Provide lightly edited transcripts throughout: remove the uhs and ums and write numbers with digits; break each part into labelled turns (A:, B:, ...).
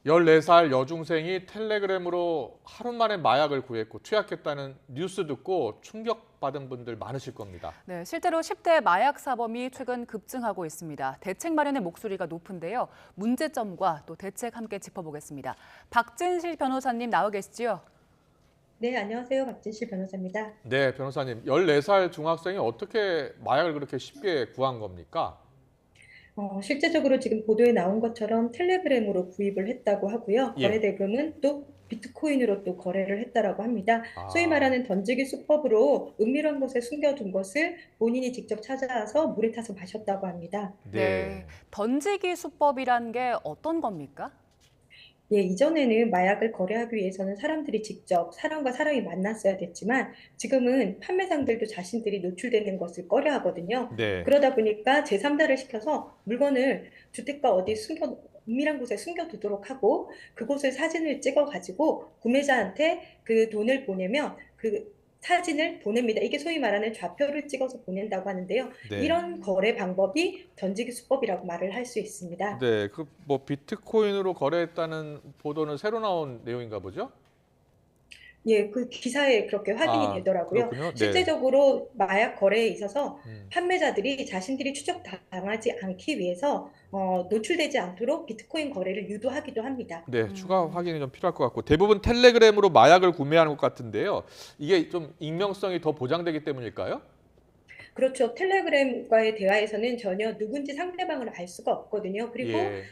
A: 14살 여중생이 텔레그램으로 하루 만에 마약을 구했고 투약했다는 뉴스 듣고 충격받은 분들 많으실 겁니다.
B: 네, 실제로 10대 마약 사범이 최근 급증하고 있습니다. 대책 마련의 목소리가 높은데요. 문제점과 또 대책 함께 짚어보겠습니다. 박진실 변호사님 나와 계시죠?
C: 네, 안녕하세요. 박진실 변호사입니다.
A: 네, 변호사님. 14살 중학생이 어떻게 마약을 그렇게 쉽게 구한 겁니까?
C: 실제적으로 지금 보도에 나온 것처럼 텔레그램으로 구입을 했다고 하고요. 거래
A: 예.
C: 대금은 또 비트코인으로 또 거래를 했다라고 합니다. 소위
A: 아,
C: 말하는 던지기 수법으로 은밀한 곳에 숨겨둔 것을 본인이 직접 찾아와서 물에 타서 마셨다고 합니다.
B: 네,
A: 네.
B: 던지기 수법이란 게 어떤 겁니까?
C: 예, 이전에는 마약을 거래하기 위해서는 사람들이 직접 사람과 사람이 만났어야 됐지만 지금은 판매상들도 자신들이 노출되는 것을 꺼려 하거든요.
A: 네.
C: 그러다 보니까 제3자를 시켜서 물건을 주택가 어디 은밀한 곳에 숨겨두도록 하고 그곳을 사진을 찍어 가지고 구매자한테 그 돈을 보내면 그 사진을 보냅니다. 이게 소위 말하는 좌표를 찍어서 보낸다고 하는데요.
A: 네.
C: 이런 거래 방법이 던지기 수법이라고 말을 할 수 있습니다.
A: 네. 그 뭐 비트코인으로 거래했다는 보도는 새로 나온 내용인가 보죠?
C: 예, 그 기사에 그렇게 확인이
A: 아,
C: 되더라고요.
A: 그렇군요. 네.
C: 실제적으로 마약 거래에 있어서
A: 음.
C: 판매자들이 자신들이 추적당하지 않기 위해서 노출되지 않도록 비트코인 거래를 유도하기도 합니다.
A: 네, 추가
B: 음.
A: 확인이 좀 필요할 것 같고 대부분 텔레그램으로 마약을 구매하는 것 같은데요. 이게 좀 익명성이 더 보장되기 때문일까요?
C: 그렇죠. 텔레그램과의 대화에서는 전혀 누군지 상대방을 알 수가 없거든요. 그리고
A: 예.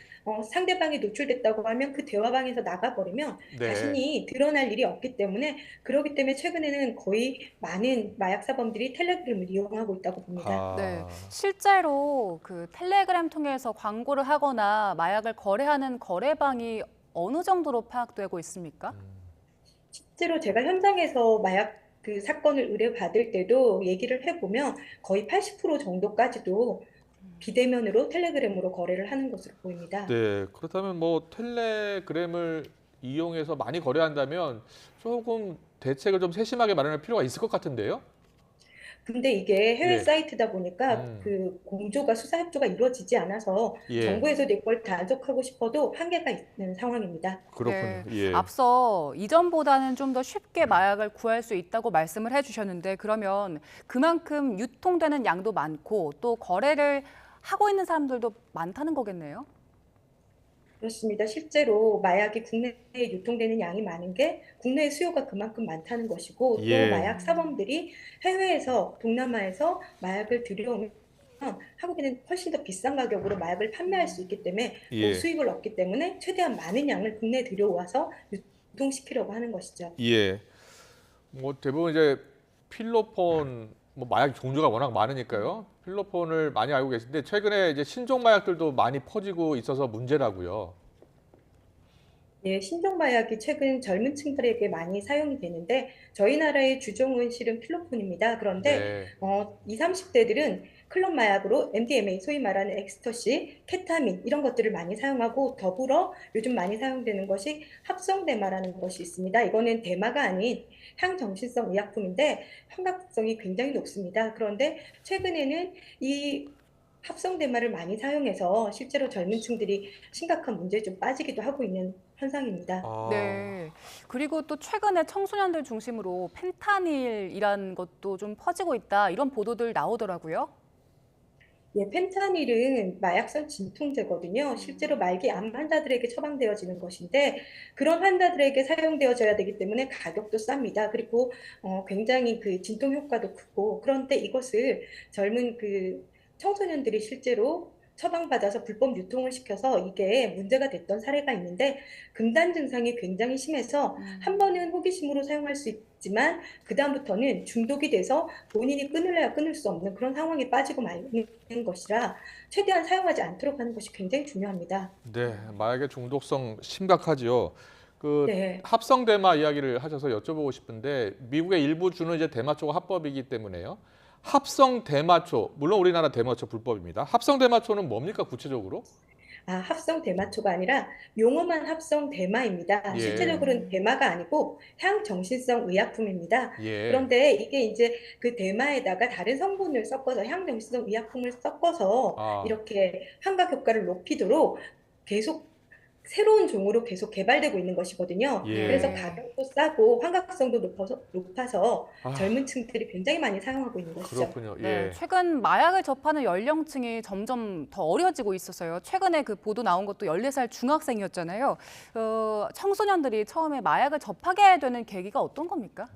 C: 상대방이 노출됐다고 하면 그 대화방에서 나가버리면
A: 네.
C: 자신이 드러날 일이 없기 때문에 그렇기 때문에 최근에는 거의 많은 마약 사범들이 텔레그램을 이용하고 있다고 봅니다.
B: 네,
A: 아,
B: 실제로 그 텔레그램 통해서 광고를 하거나 마약을 거래하는 거래방이 어느 정도로 파악되고 있습니까?
C: 실제로 제가 현장에서 마약 그 사건을 의뢰받을 때도 얘기를 해보면 거의 80% 정도까지도 비대면으로 텔레그램으로 거래를 하는 것으로 보입니다.
A: 네. 그렇다면 뭐 텔레그램을 이용해서 많이 거래한다면 조금 대책을 좀 세심하게 마련할 필요가 있을 것 같은데요?
C: 근데 이게 해외
A: 예.
C: 사이트다 보니까
A: 음.
C: 그 공조가 수사 협조가 이루어지지 않아서
A: 예.
C: 정부에서 내 걸 단속하고 싶어도 한계가 있는 상황입니다.
A: 그렇군요.
B: 네,
A: 예.
B: 앞서 이전보다는 좀 더 쉽게 마약을 구할 수 있다고 말씀을 해주셨는데 그러면 그만큼 유통되는 양도 많고 또 거래를 하고 있는 사람들도 많다는 거겠네요?
C: 그렇습니다. 실제로 마약이 국내에 유통되는 양이 많은 게 국내 수요가 그만큼 많다는 것이고 또
A: 예.
C: 마약 사범들이 해외에서 동남아에서 마약을 들여오면 한국에는 훨씬 더 비싼 가격으로 마약을 판매할 수 있기 때문에
A: 예.
C: 수익을 얻기 때문에 최대한 많은 양을 국내에 들여와서 유통시키려고 하는 것이죠.
A: 예. 뭐 대부분 이제 필로폰 뭐 마약 종류가 워낙 많으니까요. 필로폰을 많이 알고 계신데 최근에 이제 신종 마약들도 많이 퍼지고 있어서 문제라고요.
C: 예, 신종마약이 최근 젊은 층들에게 많이 사용이 되는데 저희 나라의 주종은 실은 필로폰입니다. 그런데
A: 네.
C: 20, 30대들은 클럽 마약으로 MDMA, 소위 말하는 엑스터시, 케타민 이런 것들을 많이 사용하고 더불어 요즘 많이 사용되는 것이 합성대마라는 것이 있습니다. 이거는 대마가 아닌 향정신성 의약품인데 환각성이 굉장히 높습니다. 그런데 최근에는 이 합성 대마를 많이 사용해서 실제로 젊은 층들이 심각한 문제에 좀 빠지기도 하고 있는 현상입니다.
A: 아,
B: 네. 그리고 또 최근에 청소년들 중심으로 펜타닐이란 것도 좀 퍼지고 있다. 이런 보도들 나오더라고요.
C: 예, 펜타닐은 마약성 진통제거든요. 실제로 말기 암 환자들에게 처방되어지는 것인데 그런 환자들에게 사용되어져야 되기 때문에 가격도 쌉니다. 그리고 굉장히 그 진통 효과도 크고 그런데 이것을 젊은 그 청소년들이 실제로 처방받아서 불법 유통을 시켜서 이게 문제가 됐던 사례가 있는데 금단 증상이 굉장히 심해서 한 번은 호기심으로 사용할 수 있지만 그다음부터는 중독이 돼서 본인이 끊을래야 끊을 수 없는 그런 상황에 빠지고 말는 것이라 최대한 사용하지 않도록 하는 것이 굉장히 중요합니다.
A: 네. 마약의 중독성 심각하지요. 그
C: 네.
A: 합성 대마 이야기를 하셔서 여쭤보고 싶은데 미국의 일부 주는 이제 대마초가 합법이기 때문에요. 합성 대마초, 물론 우리나라 대마초 불법입니다. 합성 대마초는 뭡니까 구체적으로?
C: 합성 대마초가 아니라 용어만 합성 대마입니다.
A: 예.
C: 실제적으로는 대마가 아니고 향정신성 의약품입니다.
A: 예.
C: 그런데 이게 이제 그 대마에다가 다른 성분을 섞어서 향정신성 의약품을 섞어서
A: 아,
C: 이렇게 환각 효과를 높이도록 계속 새로운 종으로 계속 개발되고 있는 것이거든요. 그래서
A: 예.
B: 네.
C: 가격도 싸고 환각성도 높아서
A: 아,
C: 젊은 층들이 굉장히 많이 사용하고 있는 것이죠.
A: 그렇군요.
B: 네,
A: 예.
B: 최근 마약을 접하는 연령층이 점점 더 어려지고 있어서요. 최근에 그 보도 나온 것도 14살 중학생이었잖아요. 청소년들이 처음에 마약을 접하게 되는 계기가 어떤 겁니까?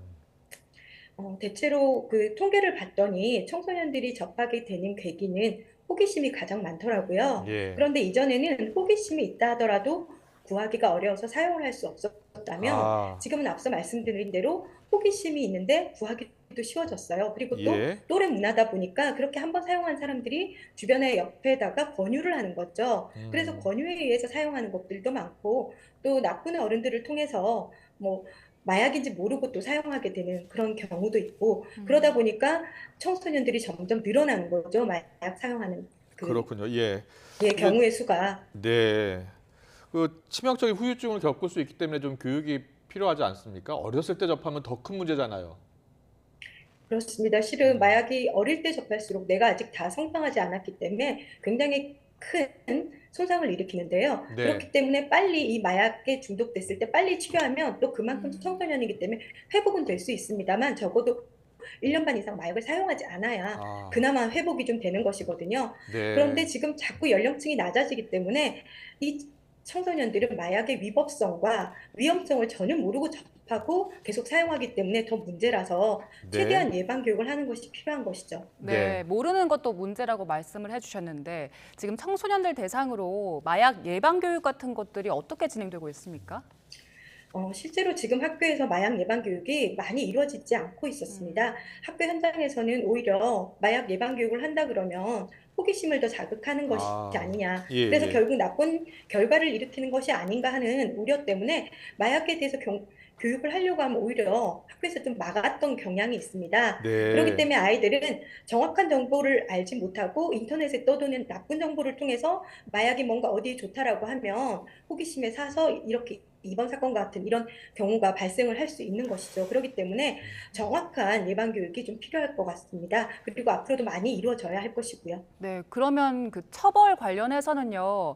C: 대체로 그 통계를 봤더니 청소년들이 접하게 되는 계기는 호기심이 가장 많더라고요.
A: 예.
C: 그런데 이전에는 호기심이 있다 하더라도 구하기가 어려워서 사용을 할 수 없었다면
A: 아,
C: 지금은 앞서 말씀드린 대로 호기심이 있는데 구하기도 쉬워졌어요. 그리고 또
A: 예.
C: 또래 문화다 보니까 그렇게 한번 사용한 사람들이 주변에 옆에다가 권유를 하는 거죠. 그래서
A: 음,
C: 권유에 의해서 사용하는 것들도 많고 또 나쁜 어른들을 통해서 뭐 마약인지 모르고 또 사용하게 되는 그런 경우도 있고 그러다
B: 음.
C: 보니까 청소년들이 점점 늘어나는 거죠. 마약 사용하는 그
A: 그렇군요. 예.
C: 예,
A: 근데
C: 경우의 수가.
A: 네. 그 치명적인 후유증을 겪을 수 있기 때문에 좀 교육이 필요하지 않습니까? 어렸을 때 접하면 더 큰 문제잖아요.
C: 그렇습니다. 실은
A: 음,
C: 마약이 어릴 때 접할수록 내가 아직 다 성장하지 않았기 때문에 굉장히 큰 손상을 일으키는데요.
A: 네.
C: 그렇기 때문에 빨리 이 마약에 중독됐을 때 빨리 치료하면 또 그만큼
B: 음.
C: 청소년이기 때문에 회복은 될 수 있습니다만 적어도 1년 반 이상 마약을 사용하지 않아야
A: 아,
C: 그나마 회복이 좀 되는 것이거든요. 그런데
A: 네.
C: 지금 자꾸 연령층이 낮아지기 때문에 이 청소년들은 마약의 위법성과 위험성을 전혀 모르고 접하고 계속 사용하기 때문에 더 문제라서
A: 네.
C: 최대한 예방 교육을 하는 것이 필요한 것이죠.
B: 네,
A: 네.
B: 모르는 것도 문제라고 말씀을 해주셨는데 지금 청소년들 대상으로 마약 예방 교육 같은 것들이 어떻게 진행되고 있습니까?
C: 실제로 지금 학교에서 마약 예방 교육이 많이 이루어지지 않고 있었습니다.
B: 음.
C: 학교 현장에서는 오히려 마약 예방 교육을 한다 그러면 호기심을 더 자극하는 것이
A: 아,
C: 아니냐.
A: 예,
C: 그래서
A: 예.
C: 결국 나쁜 결과를 일으키는 것이 아닌가 하는 우려 때문에 마약에 대해서 교육을 하려고 하면 오히려 학교에서 좀 막았던 경향이 있습니다. 그렇기
A: 네.
C: 때문에 아이들은 정확한 정보를 알지 못하고 인터넷에 떠도는 나쁜 정보를 통해서 마약이 뭔가 어디에 좋다라고 하면 호기심에 사서 이렇게 이번 사건 같은 이런 경우가 발생을 할 수 있는 것이죠. 그렇기 때문에 정확한 예방 교육이 좀 필요할 것 같습니다. 그리고 앞으로도 많이 이루어져야 할 것이고요.
B: 네, 그러면 그 처벌 관련해서는요.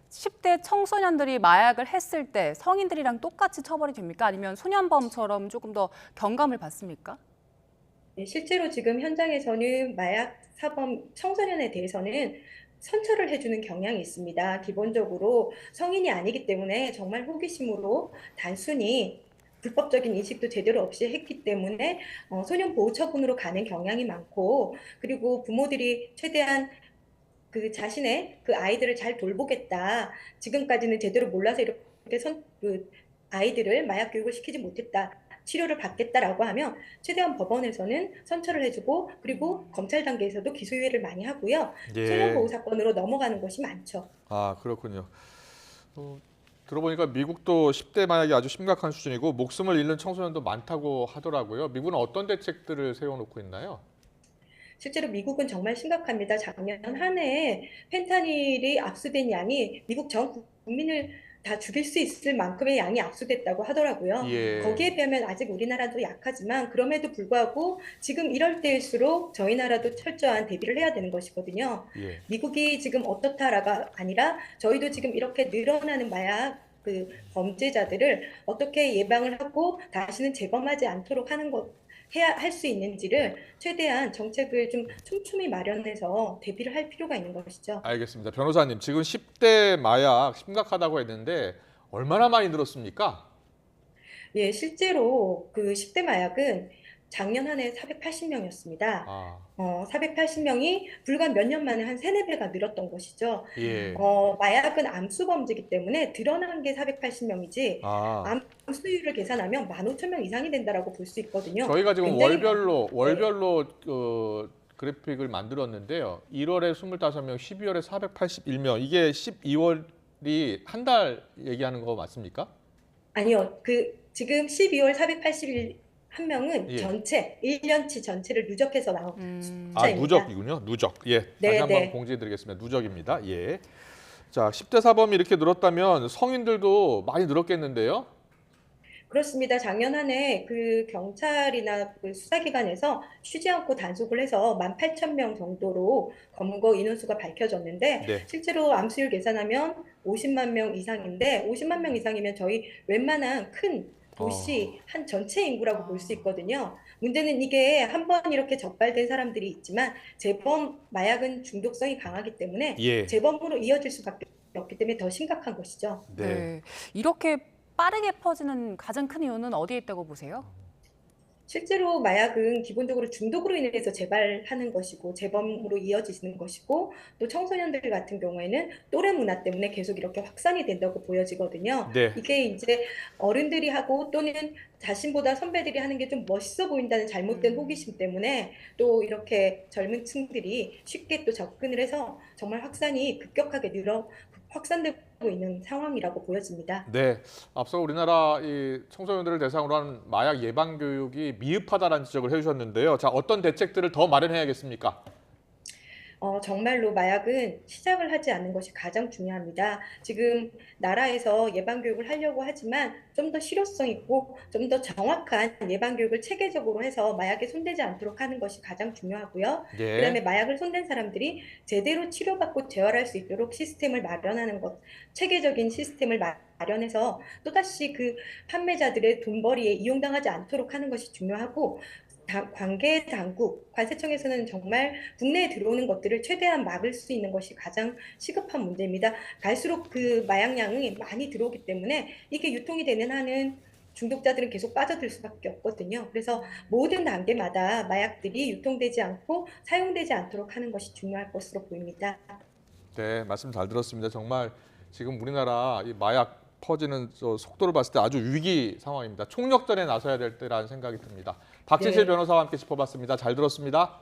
B: 10대 청소년들이 마약을 했을 때 성인들이랑 똑같이 처벌이 됩니까? 아니면 소년범처럼 조금 더 경감을 받습니까?
C: 네, 실제로 지금 현장에서는 마약 사범 청소년에 대해서는 선처를 해주는 경향이 있습니다. 기본적으로 성인이 아니기 때문에 정말 호기심으로 단순히 불법적인 인식도 제대로 없이 했기 때문에 소년 보호 처분으로 가는 경향이 많고 그리고 부모들이 최대한 그 자신의 그 아이들을 잘 돌보겠다. 지금까지는 제대로 몰라서 이렇게 그 아이들을 마약 교육을 시키지 못했다. 치료를 받겠다라고 하면 최대한 법원에서는 선처를 해주고 그리고 검찰 단계에서도 기소유예를 많이 하고요. 소년 보호
A: 예.
C: 사건으로 넘어가는 것이 많죠.
A: 아, 그렇군요. 어, 들어보니까 미국도 10대 마약이 아주 심각한 수준이고 목숨을 잃는 청소년도 많다고 하더라고요. 미국은 어떤 대책들을 세워놓고 있나요?
C: 실제로 미국은 정말 심각합니다. 작년 한 해에 펜타닐이 압수된 양이 미국 전 국민을 다 죽일 수 있을 만큼의 양이 압수됐다고 하더라고요.
A: 예.
C: 거기에 비하면 아직 우리나라도 약하지만 그럼에도 불구하고 지금 이럴 때일수록 저희 나라도 철저한 대비를 해야 되는 것이거든요.
A: 예.
C: 미국이 지금 어떻다라가 아니라 저희도 지금 이렇게 늘어나는 마약 그 범죄자들을 어떻게 예방을 하고 다시는 재범하지 않도록 하는 것 해야 할 수 있는지를 최대한 정책을 좀 촘촘히 마련해서 대비를 할 필요가 있는 것이죠.
A: 알겠습니다. 변호사님, 지금 10대 마약 심각하다고 했는데 얼마나 많이 늘었습니까?
C: 예, 실제로 그 10대 마약은 작년 한 해 480명이었습니다.
A: 아,
C: 480명이 불과 몇 년 만에 한 세네 배가 늘었던 것이죠.
A: 예.
C: 마약은 암수 범죄이기 때문에 드러난 게 480명이지
A: 아,
C: 암수율을 계산하면 15,000명 이상이 된다라고 볼 수 있거든요.
A: 저희가 지금
C: 굉장히
A: 월별로
C: 네.
A: 월별로 그래픽을 만들었는데요. 1월에 25명, 12월에 481명. 이게 12월이 한 달 얘기하는 거 맞습니까?
C: 아니요. 지금 12월 481명은
A: 예.
C: 전체 1년치 전체를 누적해서 나온
A: 아,
C: 숫자입니다.
A: 누적이군요. 누적. 예. 다시
C: 네,
A: 한번
C: 네.
A: 공지해 드리겠습니다. 누적입니다. 예. 자, 10대 사범이 이렇게 늘었다면 성인들도 많이 늘었겠는데요?
C: 그렇습니다. 작년 한 해 그 경찰이나 그 수사기관에서 쉬지 않고 단속을 해서 18,000명 정도로 검거 인원수가 밝혀졌는데
A: 네.
C: 실제로 암수율 계산하면 50만 명 이상인데 50만 명 이상이면 저희 웬만한 큰 도시 한 전체 인구라고 볼 수 있거든요. 문제는 이게 한 번 이렇게 적발된 사람들이 있지만 재범 마약은 중독성이 강하기 때문에
A: 예.
C: 재범으로 이어질 수밖에 없기 때문에 더 심각한 것이죠.
A: 네.
B: 네. 이렇게 빠르게 퍼지는 가장 큰 이유는 어디에 있다고 보세요?
C: 실제로 마약은 기본적으로 중독으로 인해서 재발하는 것이고 재범으로 이어지는 것이고 또 청소년들 같은 경우에는 또래 문화 때문에 계속 이렇게 확산이 된다고 보여지거든요.
A: 네.
C: 이게 이제 어른들이 하고 또는 자신보다 선배들이 하는 게 좀 멋있어 보인다는 잘못된 호기심 때문에 또 이렇게 젊은 층들이 쉽게 또 접근을 해서 정말 확산이 급격하게 확산되고 있는 상황이라고 보여집니다.
A: 네, 앞서 우리나라 이 청소년들을 대상으로 한 마약 예방 교육이 미흡하다라는 지적을 해주셨는데요. 자, 어떤 대책들을 더 마련해야겠습니까?
C: 정말로 마약은 시작을 하지 않는 것이 가장 중요합니다. 지금 나라에서 예방교육을 하려고 하지만 좀 더 실효성 있고 좀 더 정확한 예방교육을 체계적으로 해서 마약에 손대지 않도록 하는 것이 가장 중요하고요. 그다음에
A: 예.
C: 마약을 손댄 사람들이 제대로 치료받고 재활할 수 있도록 시스템을 마련하는 것, 체계적인 시스템을 마련해서 또다시 그 판매자들의 돈벌이에 이용당하지 않도록 하는 것이 중요하고 관계 당국, 관세청에서는 정말 국내에 들어오는 것들을 최대한 막을 수 있는 것이 가장 시급한 문제입니다. 갈수록 그 마약량이 많이 들어오기 때문에 이게 유통이 되는 한은 중독자들은 계속 빠져들 수밖에 없거든요. 그래서 모든 단계마다 마약들이 유통되지 않고 사용되지 않도록 하는 것이 중요할 것으로 보입니다.
A: 네, 말씀 잘 들었습니다. 정말 지금 우리나라 이 마약 퍼지는 속도를 봤을 때 아주 위기 상황입니다. 총력전에 나서야 될 때라는 생각이 듭니다. 박진실
C: 네.
A: 변호사와 함께 짚어봤습니다. 잘 들었습니다.